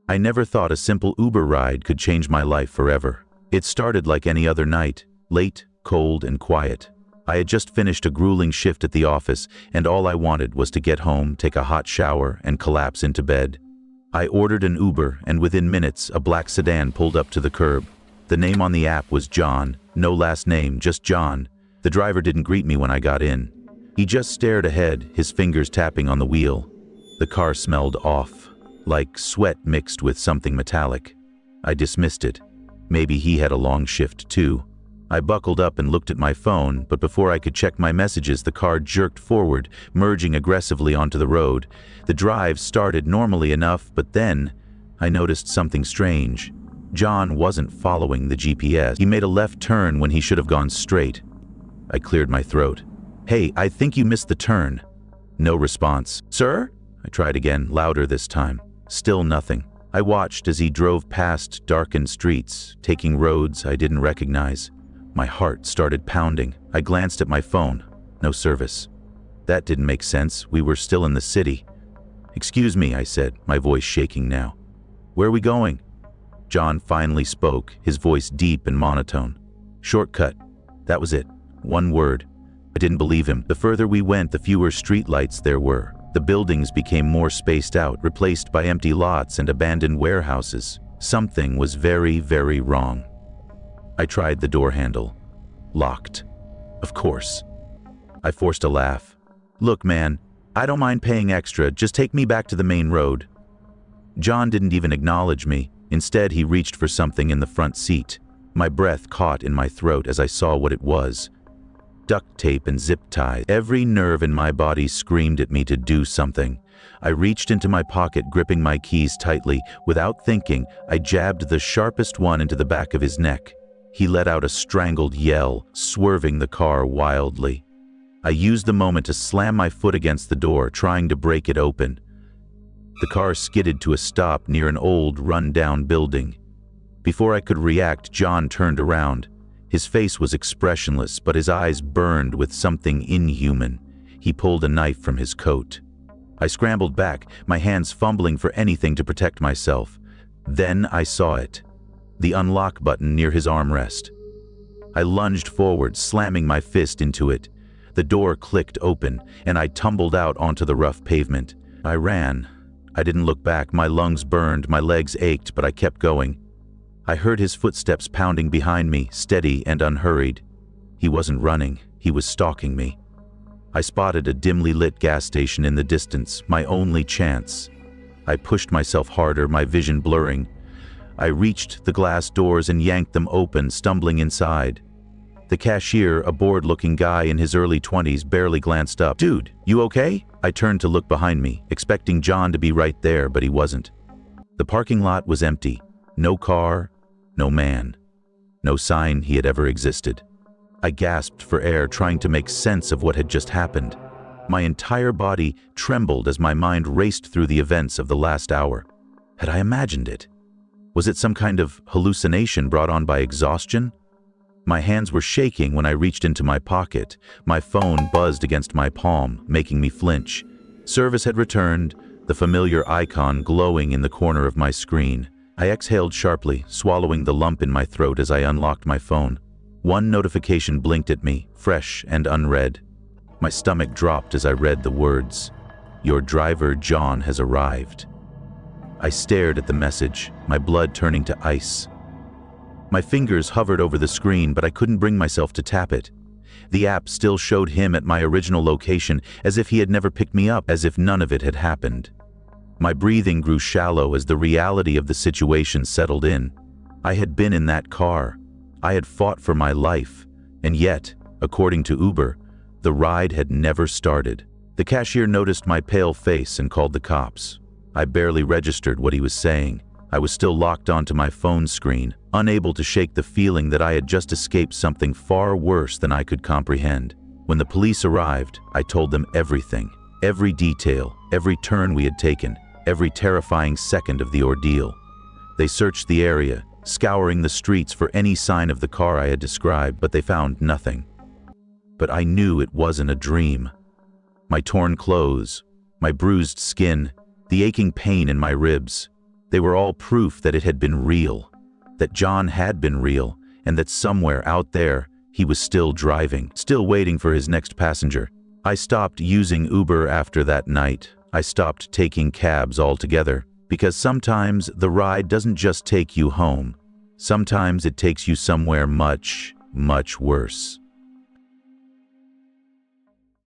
I never thought a simple Uber ride could change my life forever. It started like any other night, late, cold, and quiet. I had just finished a grueling shift at the office, and all I wanted was to get home, take a hot shower, and collapse into bed. I ordered an Uber, and within minutes, a black sedan pulled up to the curb. The name on the app was John, no last name, just John. The driver didn't greet me when I got in. He just stared ahead, his fingers tapping on the wheel. The car smelled off, like sweat mixed with something metallic. I dismissed it. Maybe he had a long shift too. I buckled up and looked at my phone, but before I could check my messages, the car jerked forward, merging aggressively onto the road. The drive started normally enough, but then I noticed something strange. John wasn't following the GPS. He made a left turn when he should have gone straight. I cleared my throat. "Hey, I think you missed the turn." No response. "Sir?" I tried again, louder this time. Still nothing. I watched as he drove past darkened streets, taking roads I didn't recognize. My heart started pounding. I glanced at my phone. No service. That didn't make sense. We were still in the city. "Excuse me," I said, my voice shaking now. "Where are we going?" John finally spoke, his voice deep and monotone. "Shortcut." That was it. One word. I didn't believe him. The further we went, the fewer streetlights there were. The buildings became more spaced out, replaced by empty lots and abandoned warehouses. Something was very, very wrong. I tried the door handle. Locked. Of course. I forced a laugh. "Look, man, I don't mind paying extra. Just take me back to the main road." John didn't even acknowledge me. Instead, he reached for something in the front seat. My breath caught in my throat as I saw what it was. Duct tape and zip ties. Every nerve in my body screamed at me to do something. I reached into my pocket, gripping my keys tightly. Without thinking, I jabbed the sharpest one into the back of his neck. He let out a strangled yell, swerving the car wildly. I used the moment to slam my foot against the door, trying to break it open. The car skidded to a stop near an old, run-down building. Before I could react, John turned around. His face was expressionless, but his eyes burned with something inhuman. He pulled a knife from his coat. I scrambled back, my hands fumbling for anything to protect myself. Then I saw it. The unlock button near his armrest. I lunged forward, slamming my fist into it. The door clicked open, and I tumbled out onto the rough pavement. I ran. I didn't look back. My lungs burned, my legs ached, but I kept going. I heard his footsteps pounding behind me, steady and unhurried. He wasn't running, he was stalking me. I spotted a dimly lit gas station in the distance, my only chance. I pushed myself harder, my vision blurring. I reached the glass doors and yanked them open, stumbling inside. The cashier, a bored-looking guy in his early 20s, barely glanced up. "Dude, you okay?" I turned to look behind me, expecting John to be right there, but he wasn't. The parking lot was empty. No car, no man. No sign he had ever existed. I gasped for air, trying to make sense of what had just happened. My entire body trembled as my mind raced through the events of the last hour. Had I imagined it? Was it some kind of hallucination brought on by exhaustion? My hands were shaking when I reached into my pocket. My phone buzzed against my palm, making me flinch. Service had returned, the familiar icon glowing in the corner of my screen. I exhaled sharply, swallowing the lump in my throat as I unlocked my phone. One notification blinked at me, fresh and unread. My stomach dropped as I read the words, "Your driver, John, has arrived." I stared at the message, my blood turning to ice. My fingers hovered over the screen, but I couldn't bring myself to tap it. The app still showed him at my original location, as if he had never picked me up, as if none of it had happened. My breathing grew shallow as the reality of the situation settled in. I had been in that car. I had fought for my life, and yet, according to Uber, the ride had never started. The cashier noticed my pale face and called the cops. I barely registered what he was saying. I was still locked onto my phone screen, unable to shake the feeling that I had just escaped something far worse than I could comprehend. When the police arrived, I told them everything, every detail, every turn we had taken, every terrifying second of the ordeal. They searched the area, scouring the streets for any sign of the car I had described, but they found nothing. But I knew it wasn't a dream. My torn clothes, my bruised skin, the aching pain in my ribs. They were all proof that it had been real, that John had been real, and that somewhere out there, he was still driving, still waiting for his next passenger. I stopped using Uber after that night. I stopped taking cabs altogether, because sometimes the ride doesn't just take you home. Sometimes it takes you somewhere much, much worse.